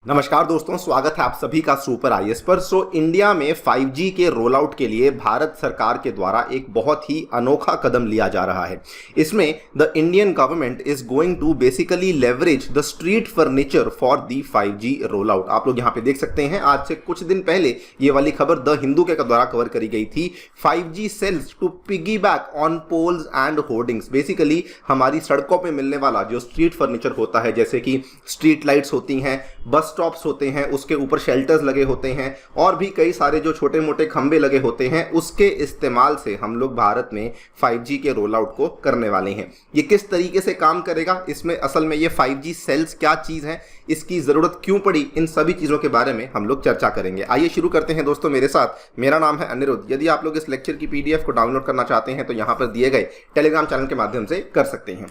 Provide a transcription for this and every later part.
नमस्कार दोस्तों, स्वागत है आप सभी का सुपर आईएएस पर। इंडिया में 5G के रोल आउट के लिए भारत सरकार के द्वारा एक बहुत ही अनोखा कदम लिया जा रहा है। इसमें the Indian government is going to basically leverage the street furniture for the 5G roll out. आप लोग यहाँ पे देख सकते हैं, आज से कुछ दिन पहले ये वाली खबर द हिंदू के द्वारा कवर करी गई थी। 5G cells to piggyback on poles and hoardings. Basically हमारी सड़कों पर मिलने वाला जो स्ट्रीट फर्नीचर होता है, जैसे कि स्ट्रीट लाइट्स होती हैं, बस स्टॉप्स होते हैं, उसके ऊपर शेल्टर्स लगे होते हैं और भी कई सारे जो छोटे मोटे खंबे लगे होते हैं, उसके इस्तेमाल से हम लोग भारत में 5G के रोल आउट को करने वाले हैं। ये किस तरीके से काम करेगा, इसमें असल में ये 5G सेल्स क्या चीज़ है, इसकी ज़रूरत क्यों पड़ी, इन सभी चीज़ों के बारे में हम लोग चर्चा करेंगे। आइए शुरू करते हैं दोस्तों मेरे साथ। मेरा नाम है अनिरुद्ध। यदि आप लोग इस लेक्चर की PDF को डाउनलोड करना चाहते हैं तो यहाँ पर दिए गए टेलीग्राम चैनल के माध्यम से कर सकते हैं।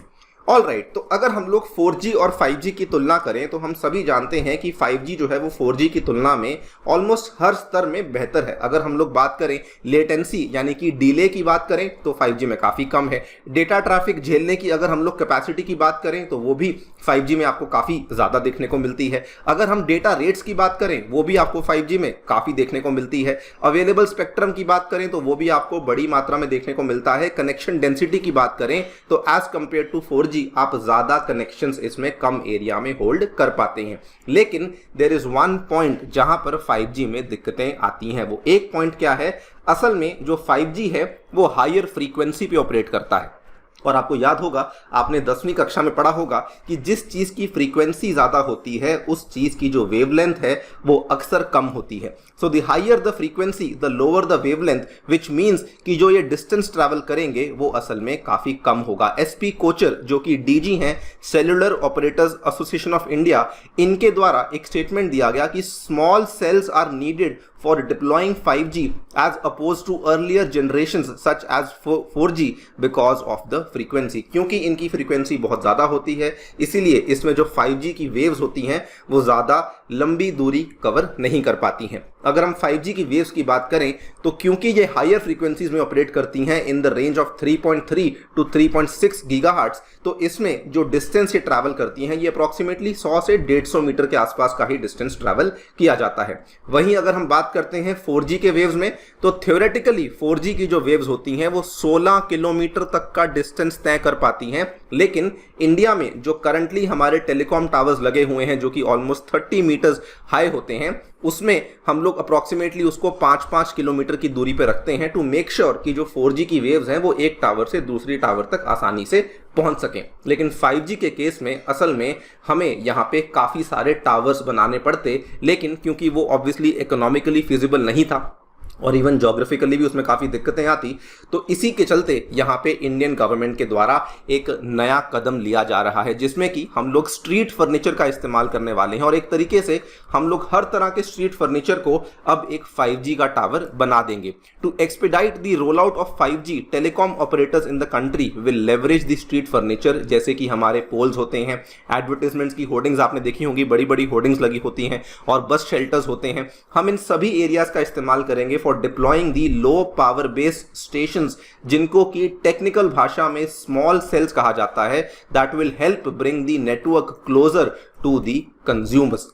ऑल राइट, तो अगर हम लोग 4G और 5G की तुलना करें तो हम सभी जानते हैं कि 5G जो है वो 4G की तुलना में ऑलमोस्ट हर स्तर में बेहतर है। अगर हम लोग बात करें लेटेंसी यानी कि डिले की बात करें तो 5G में काफ़ी कम है। डेटा ट्रैफिक झेलने की अगर हम लोग कैपेसिटी की बात करें तो वो भी 5G में आपको काफ़ी ज़्यादा देखने को मिलती है। अगर हम डेटा रेट्स की बात करें वो भी आपको 5G में काफ़ी देखने को मिलती है। अवेलेबल स्पेक्ट्रम की बात करें तो वो भी आपको बड़ी मात्रा में देखने को मिलता है। कनेक्शन डेंसिटी की बात करें तो एज कंपेयर टू 4G आप ज्यादा कनेक्शंस इसमें कम एरिया में होल्ड कर पाते हैं। लेकिन देयर इज वन पॉइंट जहां पर 5G में दिक्कतें आती हैं। वो एक पॉइंट क्या है, असल में जो 5G है वो हायर फ्रीक्वेंसी पे ऑपरेट करता है। और आपको याद होगा, आपने 10वीं कक्षा में पढ़ा होगा कि जिस चीज़ की फ्रीक्वेंसी ज़्यादा होती है उस चीज़ की जो वेवलेंथ है वो अक्सर कम होती है। So the higher the frequency the lower the wavelength, which means कि जो ये डिस्टेंस ट्रैवल करेंगे वो असल में काफ़ी कम होगा। SP कोचर जो कि DG हैं, cellular operators association of India, इनके द्वारा एक स्टेटमेंट दिया गया कि small cells are needed for deploying 5G as opposed to earlier generations such as 4G because of the frequency। क्योंकि इनकी फ्रीक्वेंसी बहुत ज़्यादा होती है, इसीलिए इसमें जो 5G की वेव्स होती हैं वो ज़्यादा लंबी दूरी कवर नहीं कर पाती हैं। अगर हम 5G की वेव्स की बात करें तो क्योंकि ये हायर फ्रीक्वेंसीज में ऑपरेट करती हैं in the range of 3.3 to 3.6 gigahertz, तो इसमें जो डिस्टेंस ये ट्रैवल करती हैं ये अप्रॉक्सीमेटली 100 से 150 मीटर के आसपास का ही डिस्टेंस ट्रैवल किया जाता है। वहीं अगर हम बात करते हैं 4G के वेव्स में तो थ्योरेटिकली 4G की जो वेव्स होती हैं वो 16 किलोमीटर तक का डिस्टेंस तय कर पाती हैं। लेकिन इंडिया में जो करंटली हमारे टेलीकॉम टावर्स लगे हुए हैं जो कि ऑलमोस्ट 30 मीटर्स हाई होते हैं, उसमें हम लोग अप्रॉक्सीमेटली उसको 5-5 किलोमीटर की दूरी पे रखते हैं टू मेक श्योर कि जो 4G की वेव्स हैं वो एक टावर से दूसरी टावर तक आसानी से पहुंच सकें। लेकिन 5G के केस में असल में हमें यहाँ पे काफ़ी सारे टावर्स बनाने पड़ते, लेकिन क्योंकि वो ऑब्वियसली इकोनॉमिकली फिजिबल नहीं था और इवन जोग्राफिकली भी उसमें काफ़ी दिक्कतें आती, तो इसी के चलते यहाँ पे इंडियन गवर्नमेंट के द्वारा एक नया कदम लिया जा रहा है जिसमें कि हम लोग स्ट्रीट फर्नीचर का इस्तेमाल करने वाले हैं। और एक तरीके से हम लोग हर तरह के स्ट्रीट फर्नीचर को अब एक 5G का टावर बना देंगे। To expedite the roll out of 5G, telecom operators in the country will leverage the street furniture, जैसे कि हमारे पोल्स होते हैं, एडवर्टाइजमेंट्स की होर्डिंग्स आपने देखी होंगी, बड़ी बड़ी होर्डिंग्स लगी होती हैं, और बस शेल्टर्स होते हैं। हम इन सभी एरियाज का इस्तेमाल करेंगे for deploying the low power based stations, जिनको की टेक्निकल भाषा में स्मॉल सेल्स कहा जाता है, that will help bring the network closer to the consumers.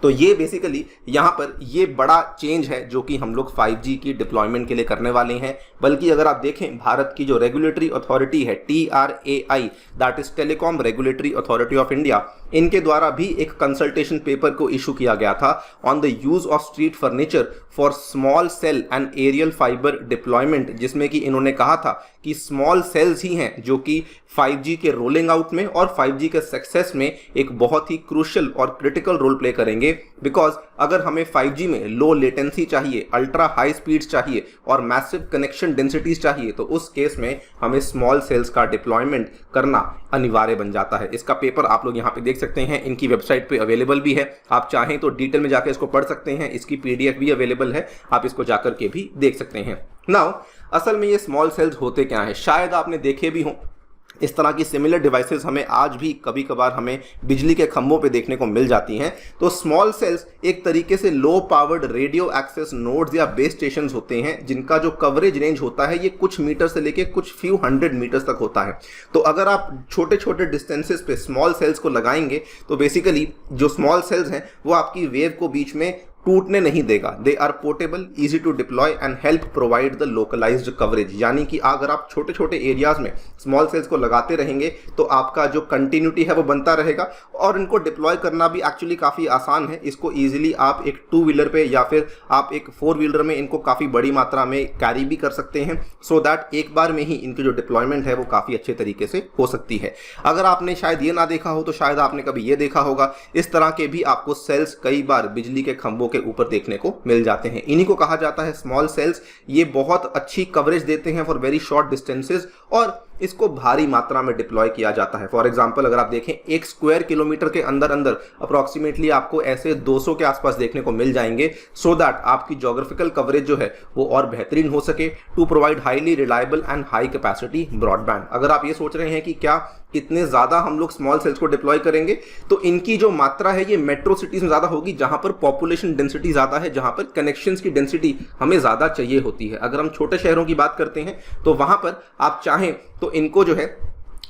तो ये बेसिकली यहाँ पर ये बड़ा चेंज है जो कि हम लोग 5G की डिप्लॉयमेंट के लिए करने वाले हैं। बल्कि अगर आप देखें, भारत की जो रेगुलेटरी अथॉरिटी है TRAI, that is telecom regulatory authority of India, इनके द्वारा भी एक कंसल्टेशन पेपर को इशू किया गया था on the use of street furniture for small cell and aerial fibre deployment, जिसमें कि इन्होंने कहा था कि स्मॉल सेल्स ही हैं जो कि 5G के रोलिंग आउट में और 5G के सक्सेस में एक बहुत ही क्रूशियल और क्रिटिकल रोल प्ले करेंगे। बिकॉज अगर हमें 5G में लो लेटेंसी चाहिए, अल्ट्रा हाई स्पीड्स चाहिए और मैसिव कनेक्शन डेंसिटीज चाहिए, तो उस केस में हमें स्मॉल सेल्स का डिप्लॉयमेंट करना अनिवार्य बन जाता है। इसका पेपर आप लोग यहाँ पे देख सकते हैं, इनकी वेबसाइट पे अवेलेबल भी है, आप चाहें तो डिटेल में जाकर इसको पढ़ सकते हैं। इसकी PDF भी अवेलेबल है, आप इसको जाकर के भी देख सकते हैं। नाउ असल में ये स्मॉल सेल्स होते क्या हैं, शायद आपने देखे भी हों इस तरह की सिमिलर डिवाइसेस हमें आज भी कभी कभार हमें बिजली के खंभों पे देखने को मिल जाती हैं। तो स्मॉल सेल्स एक तरीके से low powered radio access nodes या बेस स्टेशन होते हैं जिनका जो कवरेज रेंज होता है ये कुछ मीटर से लेके कुछ फ्यू हंड्रेड मीटर्स तक होता है। तो अगर आप छोटे छोटे डिस्टेंसेस पे स्मॉल सेल्स को लगाएंगे तो बेसिकली जो स्मॉल सेल्स हैं वो आपकी वेव को बीच में टूटने नहीं देगा। They are portable, easy to deploy and help provide the localised coverage. यानी कि अगर आप छोटे छोटे एरियाज में स्मॉल सेल्स को लगाते रहेंगे तो आपका जो कंटिन्यूटी है वो बनता रहेगा और इनको डिप्लॉय करना भी एक्चुअली काफ़ी आसान है। इसको ईजिली आप एक 2 व्हीलर पे या फिर आप एक 4 व्हीलर में इनको काफ़ी बड़ी मात्रा में कैरी भी कर सकते हैं, सो दैट एक बार में ही इनकी जो डिप्लॉयमेंट है वो काफ़ी अच्छे तरीके से हो सकती है। अगर आपने शायद ये ना देखा हो तो शायद आपने कभी ये देखा होगा, इस तरह के भी आपको सेल्स कई बार बिजली के खंभों के ऊपर देखने को मिल जाते हैं। इन्हीं को कहा जाता है स्मॉल सेल्स। ये बहुत अच्छी कवरेज देते हैं फॉर वेरी शॉर्ट डिस्टेंसेस और इसको भारी मात्रा में डिप्लॉय किया जाता है। फॉर एग्जांपल अगर आप देखें 1 स्क्वायर किलोमीटर के अंदर अंदर अप्रोक्सीमेटली आपको ऐसे 200 के आसपास देखने को मिल जाएंगे, सो दैट आपकी ज्योग्राफिकल कवरेज जो है वो और बेहतरीन हो सके to provide highly reliable and high capacity broadband. अगर आप ये सोच रहे हैं कि क्या इतने ज़्यादा हम लोग स्मॉल सेल्स को डिप्लॉय करेंगे, तो इनकी जो मात्रा है ये मेट्रो सिटीज़ में ज़्यादा होगी जहां पर पॉपुलेशन डेंसिटी ज़्यादा है, जहां पर कनेक्शंस की डेंसिटी हमें ज़्यादा चाहिए होती है। अगर हम छोटे शहरों की बात करते हैं तो वहां पर आप चाहें तो इनको जो है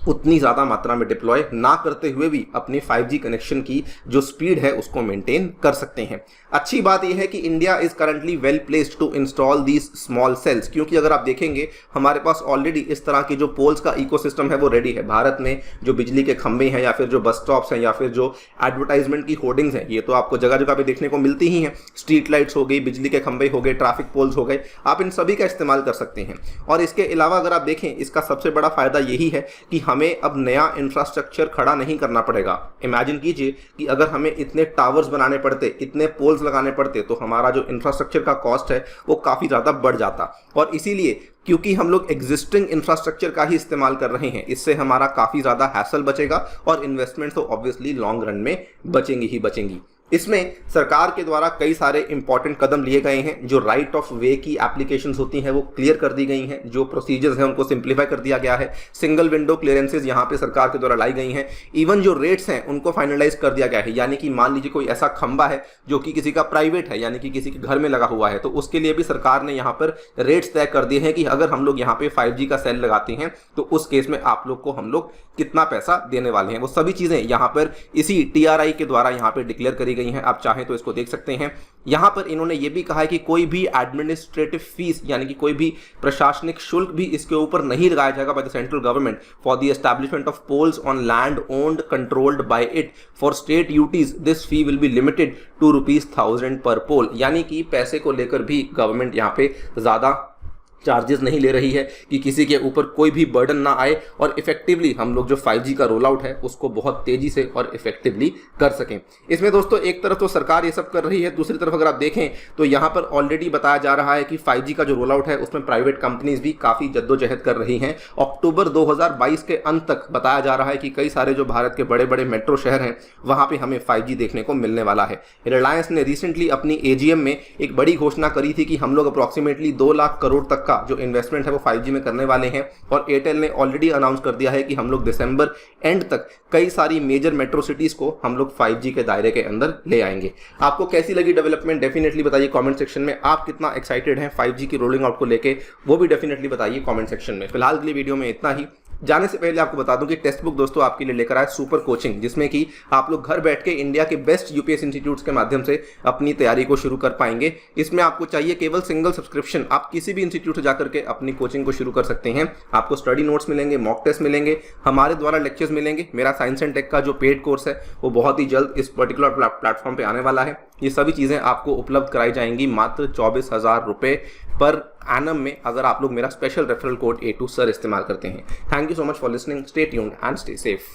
उतनी ज़्यादा मात्रा में डिप्लॉय ना करते हुए भी अपनी 5G कनेक्शन की जो स्पीड है उसको मेंटेन कर सकते हैं। अच्छी बात यह है कि India is currently well placed to install these small cells, क्योंकि अगर आप देखेंगे हमारे पास ऑलरेडी इस तरह के जो पोल्स का इकोसिस्टम है वो रेडी है। भारत में जो बिजली के खंभे हैं या फिर जो बस स्टॉप्स हैं या फिर जो एडवर्टाइजमेंट की होर्डिंग्स हैं ये तो आपको जगह जगह पे देखने को मिलती ही हैं। स्ट्रीट लाइट्स हो गई, बिजली के खंभे हो गए, ट्रैफिक पोल्स हो गए, आप इन सभी का इस्तेमाल कर सकते हैं। और इसके अलावा अगर आप देखें इसका सबसे बड़ा फायदा यही है कि हमें अब नया इंफ्रास्ट्रक्चर खड़ा नहीं करना पड़ेगा। इमेजिन कीजिए कि अगर हमें इतने टावर्स बनाने पड़ते, इतने पोल्स लगाने पड़ते तो हमारा जो इंफ्रास्ट्रक्चर का कॉस्ट है वो काफ़ी ज़्यादा बढ़ जाता। और इसीलिए क्योंकि हम लोग एग्जिस्टिंग इंफ्रास्ट्रक्चर का ही इस्तेमाल कर रहे हैं, इससे हमारा काफ़ी ज़्यादा हैसल बचेगा और इन्वेस्टमेंट तो ऑब्वियसली लॉन्ग रन में बचेंगी ही बचेंगी। इसमें सरकार के द्वारा कई सारे इंपॉर्टेंट कदम लिए गए हैं। जो राइट ऑफ वे की एप्लीकेशंस होती हैं वो क्लियर कर दी गई हैं, जो प्रोसीजर्स हैं उनको सिंप्लीफाई कर दिया गया है। सिंगल विंडो क्लियरेंसेज यहाँ पे सरकार के द्वारा लाई गई हैं। इवन जो रेट्स हैं उनको फाइनलाइज कर दिया गया है, यानी कि मान लीजिए कोई ऐसा खंबा है जो कि किसी का प्राइवेट है यानी कि किसी के घर में लगा हुआ है, तो उसके लिए भी सरकार ने यहाँ पर रेट्स तय कर दिए हैं कि अगर हम लोग यहाँ पे 5G का सेल लगाते हैं तो उस केस में आप लोग को हम लोग कितना पैसा देने वाले हैं। वो सभी चीज़ें यहाँ पर इसी TRI के द्वारा यहाँ पे डिक्लेयर करी गई हैं। आप चाहें तो इसको देख सकते हैं। यहाँ पर इन्होंने ये भी कहा है कि कोई भी एडमिनिस्ट्रेटिव फीस यानी कि कोई भी प्रशासनिक शुल्क भी इसके ऊपर नहीं लगाया जाएगा by the central government for the establishment of poles on land owned controlled by it for state UTs. This fee will be limited to ₹1000 per पोल। यानी कि पैसे को लेकर भी गवर्नमेंट यहाँ पे ज़्यादा चार्जेस नहीं ले रही है कि किसी के ऊपर कोई भी बर्डन ना आए और इफेक्टिवली हम लोग जो 5G का रोल आउट है उसको बहुत तेजी से और इफेक्टिवली कर सकें। इसमें दोस्तों एक तरफ तो सरकार ये सब कर रही है, दूसरी तरफ अगर आप देखें तो यहाँ पर ऑलरेडी बताया जा रहा है कि 5G का जो रोल आउट है उसमें प्राइवेट कंपनीज भी काफ़ी जद्दोजहद कर रही हैं। अक्टूबर 2022 के अंत तक बताया जा रहा है कि कई सारे जो भारत के बड़े बड़े मेट्रो शहर हैं वहाँ पर हमें 5G देखने को मिलने वाला है। रिलायंस ने रिसेंटली अपनी AGM में एक बड़ी घोषणा करी थी कि हम लोग अप्रॉक्सीमेटली 2 लाख करोड़ तक जो इन्वेस्टमेंट है वो 5G में करने वाले हैं। और एयरटेल ने ऑलरेडी अनाउंस कर दिया है कि हम लोग दिसंबर एंड तक कई सारी मेजर मेट्रो सिटीज को हम लोग 5G के दायरे के अंदर ले आएंगे। आपको कैसी लगी डेवलपमेंट डेफिनेटली बताइए कमेंट सेक्शन में। आप कितना एक्साइटेड हैं 5G की रोलिंग आउट को लेके वो भी डेफिनेटली बताइए कमेंट सेक्शन में। फिलहाल के लिए वीडियो में इतना ही। जाने से पहले आपको बता दूं कि टेक्स्ट बुक दोस्तों आपके लिए लेकर आए सुपर कोचिंग, जिसमें कि आप लोग घर बैठ के इंडिया के बेस्ट UPS इंस्टीट्यूट्स के माध्यम से अपनी तैयारी को शुरू कर पाएंगे। इसमें आपको चाहिए केवल सिंगल सब्सक्रिप्शन। आप किसी भी इंस्टीट्यूट से जाकर के अपनी कोचिंग को शुरू कर सकते हैं। आपको स्टडी नोट्स मिलेंगे, मॉक टेस्ट मिलेंगे, हमारे द्वारा लेक्चर्स मिलेंगे। मेरा साइंस एंड टेक का जो पेड कोर्स है वो बहुत ही जल्द इस पर्टिकुलर प्लेटफॉर्म पर आने वाला है। ये सभी चीज़ें आपको उपलब्ध कराई जाएंगी मात्र 24,000 रुपये पर एनम में, अगर आप लोग मेरा special referral code A2 sir इस्तेमाल करते हैं। Thank you so much for listening. Stay tuned and stay safe.